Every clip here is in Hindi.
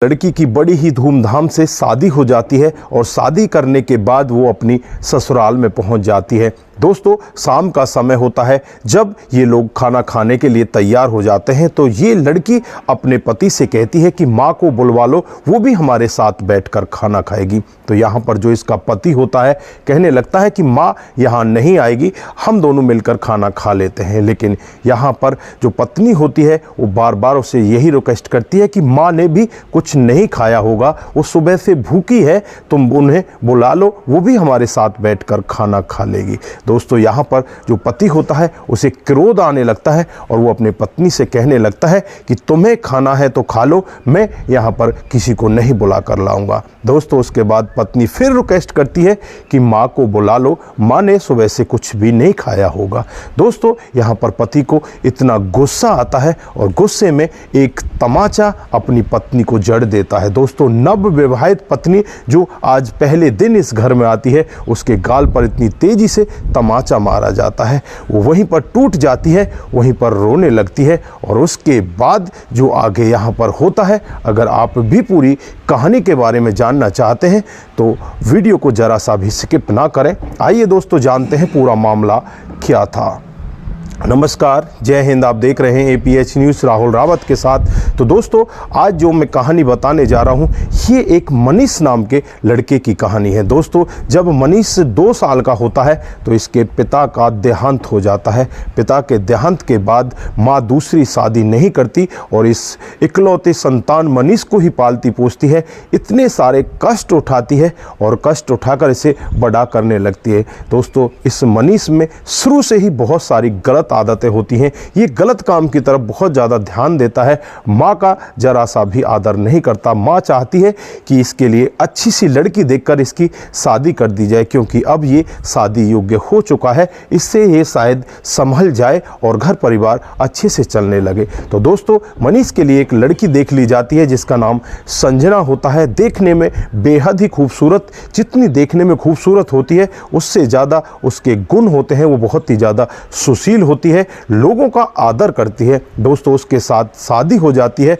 लड़की की बड़ी ही धूमधाम से शादी हो जाती है और शादी करने के बाद वो अपनी ससुराल में पहुंच जाती है। दोस्तों, शाम का समय होता है। जब ये लोग खाना खाने के लिए तैयार हो जाते हैं तो ये लड़की अपने पति से कहती है कि माँ को बुलवा लो, वो भी हमारे साथ बैठकर खाना खाएगी। तो यहाँ पर जो इसका पति होता है कहने लगता है कि माँ यहाँ नहीं आएगी, हम दोनों मिलकर खाना खा लेते हैं। लेकिन यहाँ पर जो पत्नी होती है वो बार बार उसे यही रिक्वेस्ट करती है कि माँ ने भी कुछ नहीं खाया होगा, वो सुबह से भूखी है, तुम उन्हें बुला लो, वो भी हमारे साथ बैठकर खाना खा लेगी। दोस्तों, यहाँ पर जो पति होता है उसे क्रोध आने लगता है और वो अपने पत्नी से कहने लगता है कि तुम्हें खाना है तो खा लो, मैं यहाँ पर किसी को नहीं बुला कर लाऊंगा। दोस्तों, उसके बाद पत्नी फिर रिक्वेस्ट करती है कि माँ को बुला लो, माँ ने सुबह से कुछ भी नहीं खाया होगा। दोस्तों, यहाँ पर पति को इतना गुस्सा आता है और गुस्से में एक तमाचा अपनी पत्नी को जड़ देता है। दोस्तों, नव विवाहित पत्नी जो आज पहले दिन इस घर में आती है, उसके गाल पर इतनी तेजी से तमाचा मारा जाता है, वो वहीं पर टूट जाती है, वहीं पर रोने लगती है। और उसके बाद जो आगे यहाँ पर होता है, अगर आप भी पूरी कहानी के बारे में जानना चाहते हैं तो वीडियो को जरा सा भी स्किप ना करें। आइए दोस्तों, जानते हैं पूरा मामला क्या था। नमस्कार, जय हिंद। आप देख रहे हैं APH न्यूज़ राहुल रावत के साथ। तो दोस्तों, आज जो मैं कहानी बताने जा रहा हूँ ये एक मनीष नाम के लड़के की कहानी है। दोस्तों, जब मनीष 2 साल का होता है तो इसके पिता का देहांत हो जाता है। पिता के देहांत के बाद माँ दूसरी शादी नहीं करती और इस इकलौते संतान मनीष को ही पालती पोसती है। इतने सारे कष्ट उठाती है और कष्ट उठाकर इसे बड़ा करने लगती है। दोस्तों, इस मनीष में शुरू से ही बहुत सारी गलत आदतें होती हैं। ये गलत काम की तरफ बहुत ज़्यादा ध्यान देता है, माँ का जरा सा भी आदर नहीं करता। माँ चाहती है कि इसके लिए अच्छी सी लड़की देखकर इसकी शादी कर दी जाए, क्योंकि अब ये शादी योग्य हो चुका है, इससे ये शायद संभल जाए और घर परिवार अच्छे से चलने लगे। तो दोस्तों, मनीष के लिए एक लड़की देख ली जाती है जिसका नाम संजना होता है। देखने में बेहद ही खूबसूरत, जितनी देखने में खूबसूरत होती है उससे ज़्यादा उसके गुण होते हैं। वो बहुत ही ज़्यादा सुशील होती है, लोगों का आदर करती है। दोस्तों, उसके साथ शादी हो जाती है।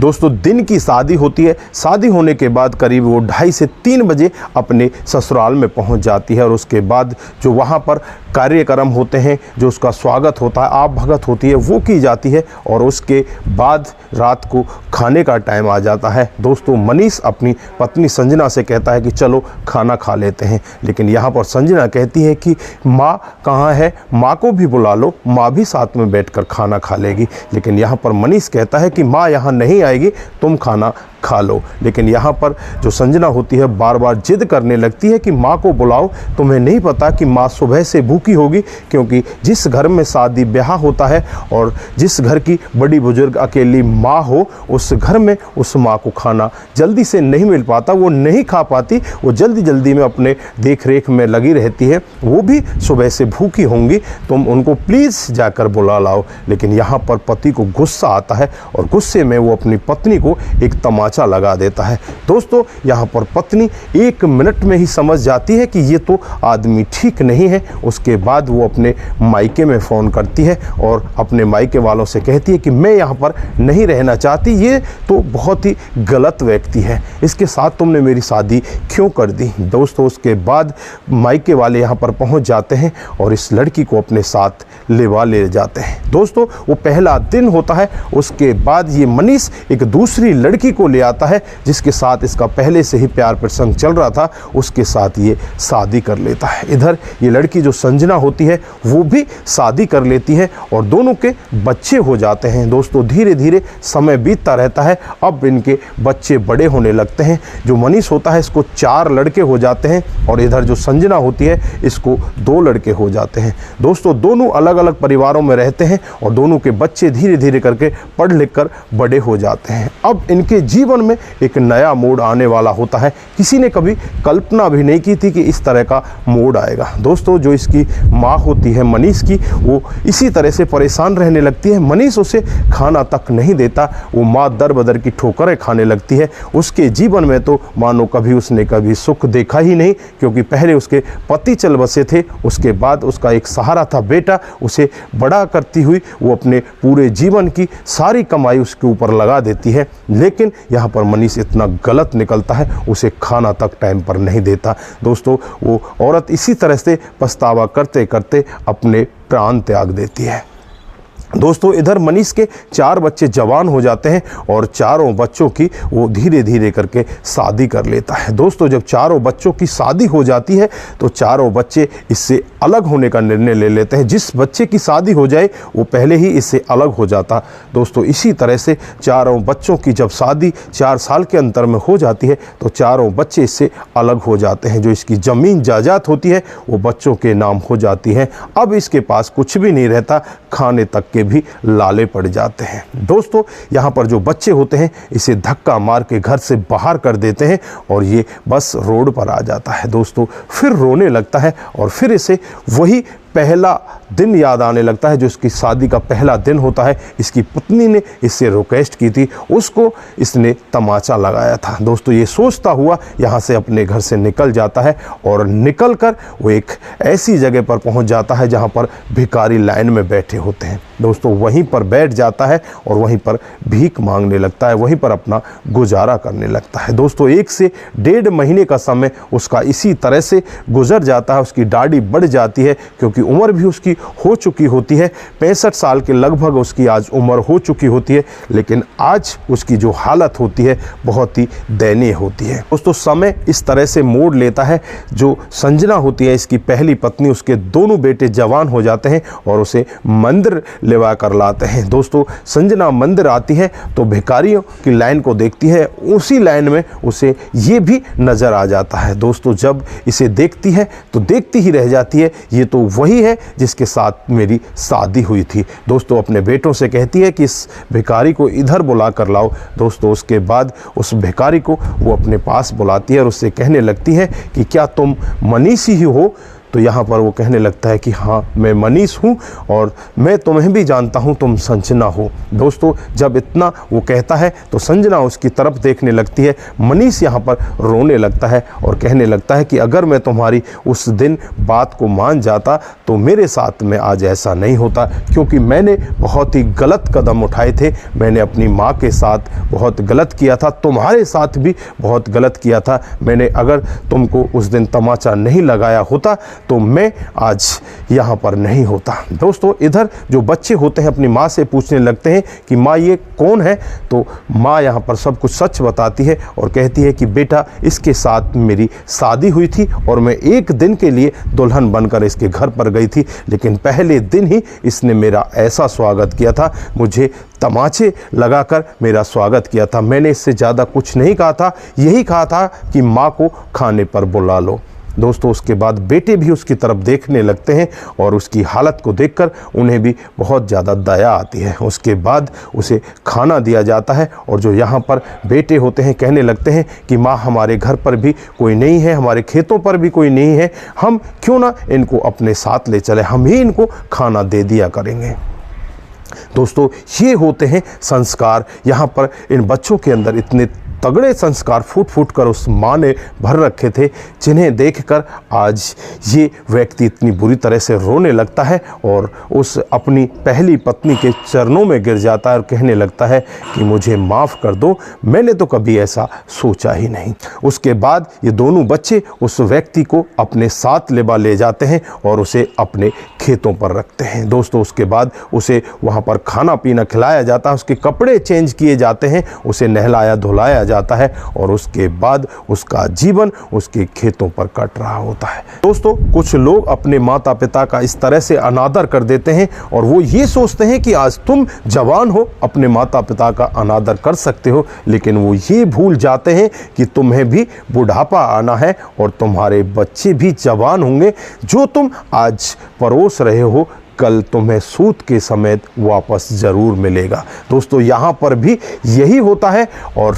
दोस्तों, दिन की शादी होती है। शादी होने के बाद करीब वो 2:30 से 3 बजे अपने ससुराल में पहुंच जाती है और उसके बाद जो वहां पर कार्यक्रम होते हैं, जो उसका स्वागत होता है, आप भगत होती है, वो की जाती है और उसके बाद रात को खाने का टाइम आ जाता है। दोस्तों, मनीष अपनी पत्नी संजना से कहता है कि चलो खाना खा लेते हैं। लेकिन यहाँ पर संजना कहती है कि माँ कहाँ है, माँ को भी बुला लो, माँ भी साथ में बैठकर खाना खा लेगी। लेकिन यहाँ पर मनीष कहता है कि माँ यहाँ नहीं आएगी, तुम खाना खा लो। लेकिन यहाँ पर जो संजना होती है बार बार जिद करने लगती है कि माँ को बुलाओ, तुम्हें नहीं पता कि माँ सुबह से भूखी होगी, क्योंकि जिस घर में शादी ब्याह होता है और जिस घर की बड़ी बुजुर्ग अकेली माँ हो, उस घर में उस माँ को खाना जल्दी से नहीं मिल पाता, वो नहीं खा पाती, वो जल्दी जल्दी में अपने देख रेख में लगी रहती है, वो भी सुबह से भूखी होंगी, तुम उनको प्लीज़ जाकर बुला लाओ। लेकिन यहाँ पर पति को गुस्सा आता है और गुस्से में वो अपनी पत्नी को एक तमाचा लगा देता है। दोस्तों, यहाँ पर पत्नी 1 मिनट में ही समझ जाती है कि ये तो आदमी ठीक नहीं है। उसके बाद वो अपने मायके में फ़ोन करती है और अपने मायके वालों से कहती है कि मैं यहाँ पर नहीं रहना चाहती, ये तो बहुत ही गलत व्यक्ति है, इसके साथ तुमने मेरी शादी क्यों कर दी। दोस्तों, उसके बाद मायके वाले यहाँ पर पहुँच जाते हैं और इस लड़की को अपने साथ ले जाते हैं। दोस्तों, वो पहला दिन होता है। उसके बाद ये मनीष एक दूसरी लड़की को ले आता है जिसके साथ इसका पहले से ही प्यार प्रसंग चल रहा था, उसके साथ ये शादी कर लेता है। इधर ये लड़की जो संजना होती है वो भी शादी कर लेती है और दोनों के बच्चे हो जाते हैं। दोस्तों, धीरे धीरे समय बीतता रहता है। अब इनके बच्चे बड़े होने लगते हैं। जो मनीष होता है इसको 4 लड़के हो जाते हैं और इधर जो संजना होती है इसको 2 लड़के हो जाते हैं। दोस्तों, दोनों अलग अलग परिवारों में रहते हैं और दोनों के बच्चे धीरे धीरे करके पढ़ लिख कर बड़े हो जाते हैं। अब इनके जीवन में एक नया मोड़ आने वाला होता है। किसी ने कभी कल्पना भी नहीं की थी कि इस तरह का मोड़ आएगा। दोस्तों, जो इसकी माँ होती है मनीष की, वो इसी तरह से परेशान रहने लगती है। मनीष उसे खाना तक नहीं देता, वो माँ दर बदर की ठोकरें खाने लगती है। उसके जीवन में तो मानो कभी उसने कभी सुख देखा ही नहीं, क्योंकि पहले उसके पति चल बसे थे, उसके बाद उसका एक सहारा था बेटा, उसे बड़ा करती हुई वो अपने पूरे जीवन की सारी कमाई उसके ऊपर लगा देती है। लेकिन यहाँ पर मनीष इतना गलत निकलता है, उसे खाना तक टाइम पर नहीं देता। दोस्तों वो औरत इसी तरह से पछतावा करते करते अपने प्राण त्याग देती है। दोस्तों इधर मनीष के 4 बच्चे जवान हो जाते हैं और चारों बच्चों की वो धीरे धीरे करके शादी कर लेता है। दोस्तों जब चारों बच्चों की शादी हो जाती है तो चारों बच्चे इससे अलग होने का निर्णय ले लेते हैं। जिस बच्चे की शादी हो जाए वो पहले ही इससे अलग हो जाता। दोस्तों इसी तरह से चारों बच्चों की जब शादी 4 साल के अंतर में हो जाती है तो चारों बच्चे इससे अलग हो जाते हैं। जो इसकी ज़मीन जायदाद होती है वो बच्चों के नाम हो जाती है। अब इसके पास कुछ भी नहीं रहता, खाने तक के भी लाले पड़ जाते हैं। दोस्तों यहाँ पर जो बच्चे होते हैं इसे धक्का मार के घर से बाहर कर देते हैं और ये बस रोड पर आ जाता है। दोस्तों फिर रोने लगता है और फिर इसे वही पहला दिन याद आने लगता है जो इसकी शादी का पहला दिन होता है। इसकी पत्नी ने इससे रिक्वेस्ट की थी, उसको इसने तमाचा लगाया था। दोस्तों ये सोचता हुआ यहाँ से अपने घर से निकल जाता है और निकलकर वो एक ऐसी जगह पर पहुँच जाता है जहाँ पर भिखारी लाइन में बैठे होते हैं। दोस्तों वहीं पर बैठ जाता है और वहीं पर भीख मांगने लगता है, वहीं पर अपना गुजारा करने लगता है। दोस्तों 1 से 1.5 महीने का समय उसका इसी तरह से गुजर जाता है। उसकी दाढ़ी बढ़ जाती है क्योंकि उम्र भी उसकी हो चुकी होती है। 65 साल के लगभग उसकी आज उम्र हो चुकी होती है, लेकिन आज उसकी जो हालत होती है बहुत ही दयनीय होती है। दोस्तों समय इस तरह से मोड़ लेता है, जो संजना होती है इसकी पहली पत्नी, उसके दोनों बेटे जवान हो जाते हैं और उसे मंदिर लेवा कर लाते हैं। दोस्तों संजना मंदिर आती है तो भिखारियों की लाइन को देखती है, उसी लाइन में उसे ये भी नज़र आ जाता है। दोस्तों जब इसे देखती है तो देखती ही रह जाती है, ये तो वही है जिसके साथ मेरी शादी हुई थी। दोस्तों अपने बेटों से कहती है कि इस भिखारी को इधर बुला कर लाओ। दोस्तों उसके बाद उस भिखारी को वो अपने पास बुलाती है और उससे कहने लगती है कि क्या तुम मनीष ही हो? तो यहाँ पर वो कहने लगता है कि हाँ मैं मनीष हूँ और मैं तुम्हें भी जानता हूँ, तुम संजना हो। दोस्तों जब इतना वो कहता है तो संजना उसकी तरफ देखने लगती है। मनीष यहाँ पर रोने लगता है और कहने लगता है कि अगर मैं तुम्हारी उस दिन बात को मान जाता तो मेरे साथ में आज ऐसा नहीं होता, क्योंकि मैंने बहुत ही गलत कदम उठाए थे। मैंने अपनी माँ के साथ बहुत गलत किया था, तुम्हारे साथ भी बहुत गलत किया था। मैंने अगर तुमको उस दिन तमाचा नहीं लगाया होता तो मैं आज यहाँ पर नहीं होता। दोस्तों इधर जो बच्चे होते हैं अपनी माँ से पूछने लगते हैं कि माँ ये कौन है? तो माँ यहाँ पर सब कुछ सच बताती है और कहती है कि बेटा इसके साथ मेरी शादी हुई थी और मैं 1 दिन के लिए दुल्हन बनकर इसके घर पर गई थी, लेकिन पहले दिन ही इसने मेरा ऐसा स्वागत किया था, मुझे तमाचे लगाकर मेरा स्वागत किया था। मैंने इससे ज़्यादा कुछ नहीं कहा था, यही कहा था कि माँ को खाने पर बुला लो। दोस्तों उसके बाद बेटे भी उसकी तरफ देखने लगते हैं और उसकी हालत को देखकर उन्हें भी बहुत ज़्यादा दया आती है। उसके बाद उसे खाना दिया जाता है और जो यहाँ पर बेटे होते हैं कहने लगते हैं कि माँ हमारे घर पर भी कोई नहीं है, हमारे खेतों पर भी कोई नहीं है, हम क्यों ना इनको अपने साथ ले चले, हम ही इनको खाना दे दिया करेंगे। दोस्तों ये होते हैं संस्कार। यहाँ पर इन बच्चों के अंदर इतने तगड़े संस्कार फूट फूट कर उस माँ ने भर रखे थे, जिन्हें देखकर आज ये व्यक्ति इतनी बुरी तरह से रोने लगता है और उस अपनी पहली पत्नी के चरणों में गिर जाता है और कहने लगता है कि मुझे माफ़ कर दो, मैंने तो कभी ऐसा सोचा ही नहीं। उसके बाद ये दोनों बच्चे उस व्यक्ति को अपने साथ ले जाते हैं और उसे अपने खेतों पर रखते हैं। दोस्तों उसके बाद उसे वहाँ पर खाना पीना खिलाया जाता है, उसके कपड़े चेंज किए जाते हैं, उसे नहलाया धुलाया जाता है और उसके बाद उसका जीवन उसके खेतों पर कट रहा होता है। दोस्तों कुछ लोग अपने माता पिता का इस तरह से अनादर कर देते हैं और वो ये सोचते हैं कि आज तुम जवान हो, अपने माता पिता का अनादर कर सकते हो, लेकिन वो ये भूल जाते हैं कि तुम्हें भी बुढ़ापा आना है और तुम्हारे बच्चे भी जवान होंगे। जो तुम आज परोस रहे हो कल तुम्हें सूद के समेत वापस ज़रूर मिलेगा। दोस्तों यहाँ पर भी यही होता है और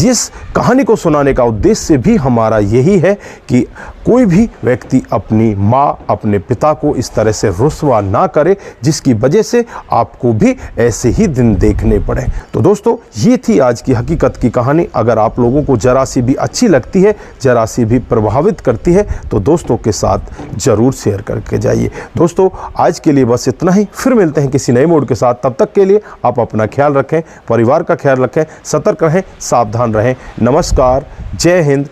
इस कहानी को सुनाने का उद्देश्य भी हमारा यही है कि कोई भी व्यक्ति अपनी माँ अपने पिता को इस तरह से रुस्वा ना करे, जिसकी वजह से आपको भी ऐसे ही दिन देखने पड़े। तो दोस्तों ये थी आज की हकीकत की कहानी। अगर आप लोगों को जरा सी भी अच्छी लगती है, जरा सी भी प्रभावित करती है, तो दोस्तों के साथ ज़रूर शेयर करके जाइए। दोस्तों आज के लिए लिए बस इतना ही। फिर मिलते हैं किसी नए मोड के साथ। तब तक के लिए आप अपना ख्याल रखें, परिवार का ख्याल रखें, सतर्क रहें, सावधान रहें। नमस्कार, जय हिंद,